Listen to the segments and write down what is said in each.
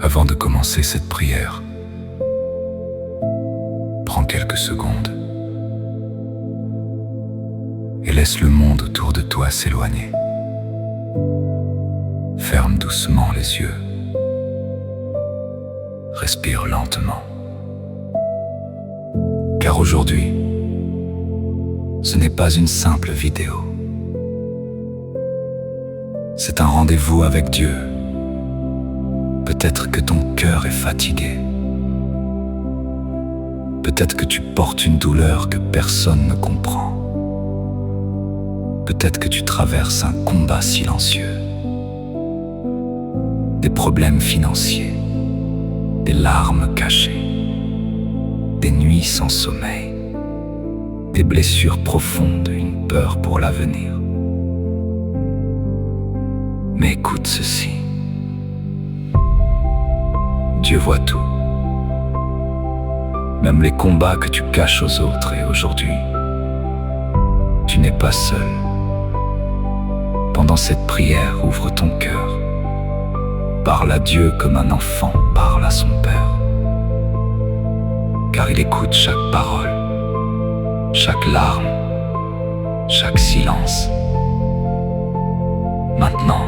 Avant de commencer cette prière, prends quelques secondes et laisse le monde autour de toi s'éloigner. Ferme doucement les yeux. Respire lentement. Car aujourd'hui, ce n'est pas une simple vidéo. C'est un rendez-vous avec Dieu. Peut-être que ton cœur est fatigué. Peut-être que tu portes une douleur que personne ne comprend. Peut-être que tu traverses un combat silencieux. Des problèmes financiers, des larmes cachées, des nuits sans sommeil, des blessures profondes, une peur pour l'avenir. Mais écoute ceci. Dieu voit tout. Même les combats que tu caches aux autres, et aujourd'hui, tu n'es pas seul. Pendant cette prière, ouvre ton cœur. Parle à Dieu comme un enfant parle à son Père. Car il écoute chaque parole, chaque larme, chaque silence. Maintenant,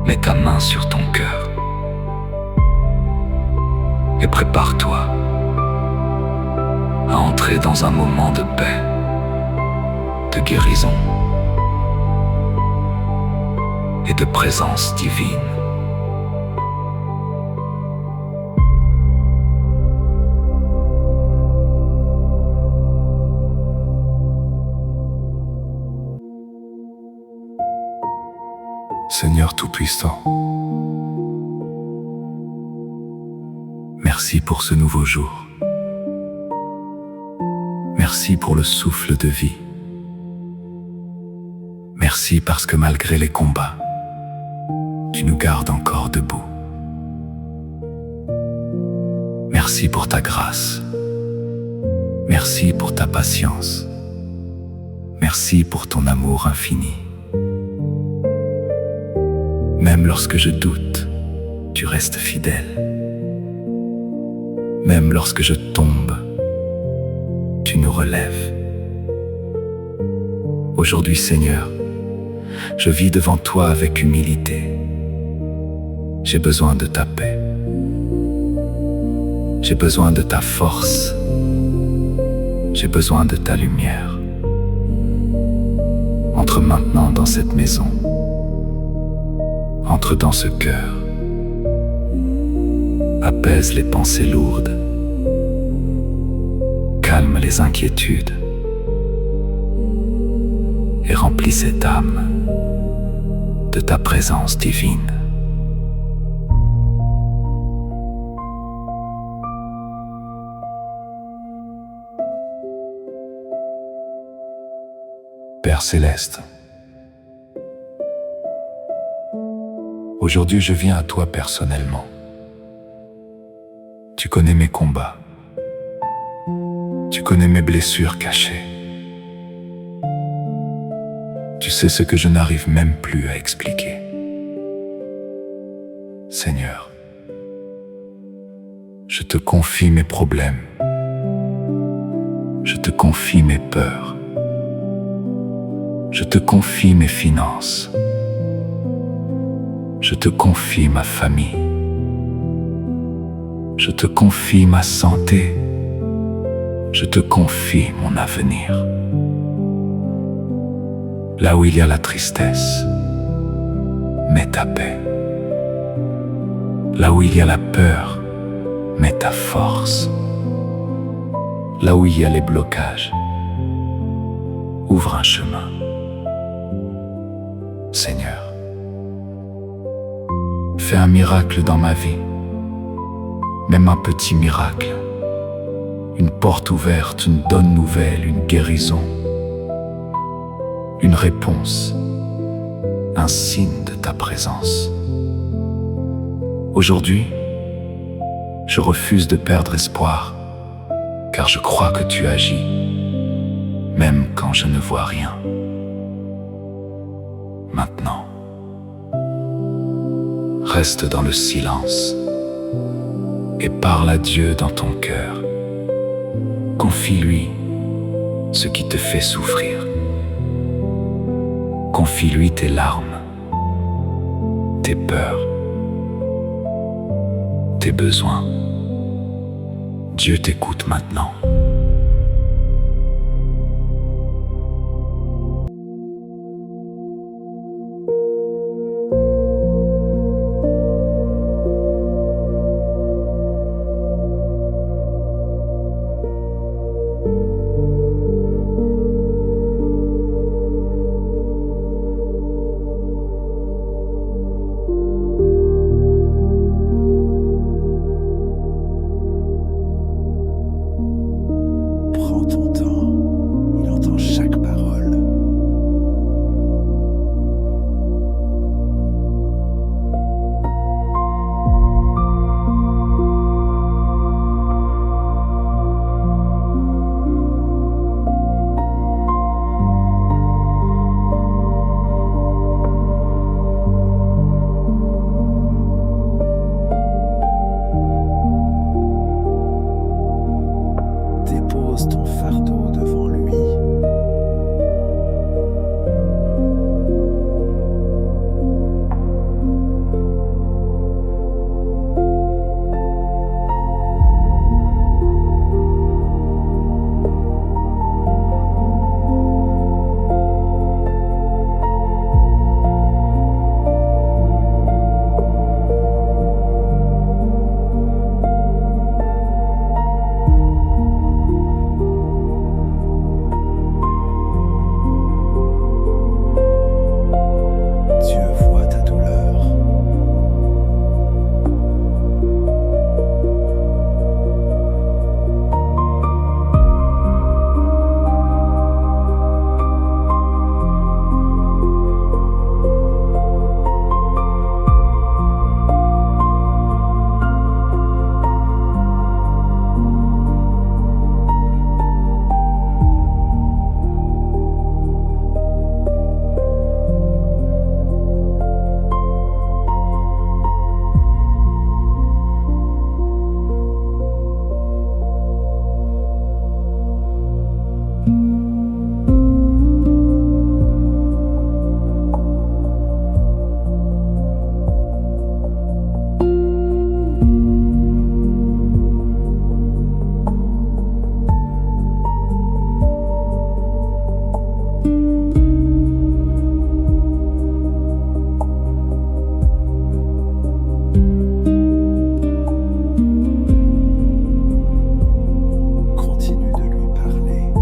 mets ta main sur ton cœur et prépare-toi à entrer dans un moment de paix, de guérison et de présence divine. Seigneur Tout-Puissant, merci pour ce nouveau jour. Merci pour le souffle de vie. Merci parce que malgré les combats, tu nous gardes encore debout. Merci pour ta grâce. Merci pour ta patience. Merci pour ton amour infini. Même lorsque je doute, tu restes fidèle. Même lorsque je tombe, tu nous relèves. Aujourd'hui, Seigneur, je vis devant toi avec humilité. J'ai besoin de ta paix. J'ai besoin de ta force. J'ai besoin de ta lumière. Entre maintenant dans cette maison. Entre dans ce cœur. Apaise les pensées lourdes. Calme les inquiétudes. Et remplis cette âme de ta présence divine. Père céleste, aujourd'hui je viens à toi personnellement. Tu connais mes combats. Tu connais mes blessures cachées. Tu sais ce que je n'arrive même plus à expliquer. Seigneur, je te confie mes problèmes. Je te confie mes peurs. Je te confie mes finances. Je te confie ma famille. Je te confie ma santé. Je te confie mon avenir. Là où il y a la tristesse, mets ta paix. Là où il y a la peur, mets ta force. Là où il y a les blocages, ouvre un chemin. Seigneur, fais un miracle dans ma vie, même un petit miracle, une porte ouverte, une bonne nouvelle, une guérison, une réponse, un signe de ta présence. Aujourd'hui, je refuse de perdre espoir, car je crois que tu agis, même quand je ne vois rien. reste dans le silence et parle à Dieu dans ton cœur. Confie-lui ce qui te fait souffrir. Confie-lui tes larmes, tes peurs, tes besoins. Dieu t'écoute maintenant. Prends ton temps, il entend chaque parole. Dépose ton fardeau devant lui. Dieu voit ta douleur. Continue de lui parler.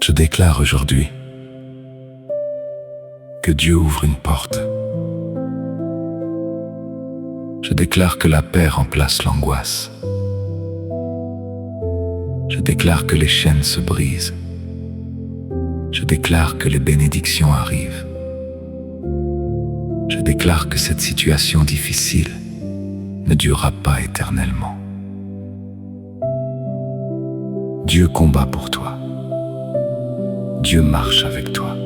Je déclare aujourd'hui que Dieu ouvre une porte. Je déclare que la paix remplace l'angoisse. Je déclare que les chaînes se brisent. Je déclare que les bénédictions arrivent. Je déclare que cette situation difficile ne durera pas éternellement. Dieu combat pour toi. Dieu marche avec toi.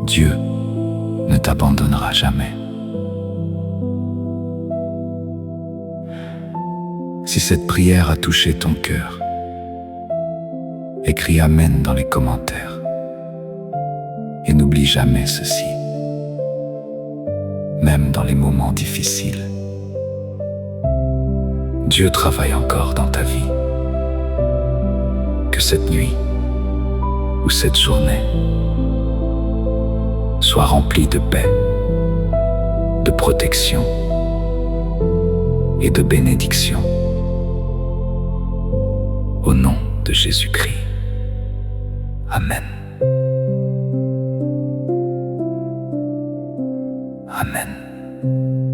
Dieu ne t'abandonnera jamais. Si cette prière a touché ton cœur, écris Amen dans les commentaires. Et n'oublie jamais ceci, même dans les moments difficiles, Dieu travaille encore dans ta vie. Que cette nuit ou cette journée soit remplie de paix, de protection et de bénédiction. Au nom de Jésus-Christ. Amen. Amen.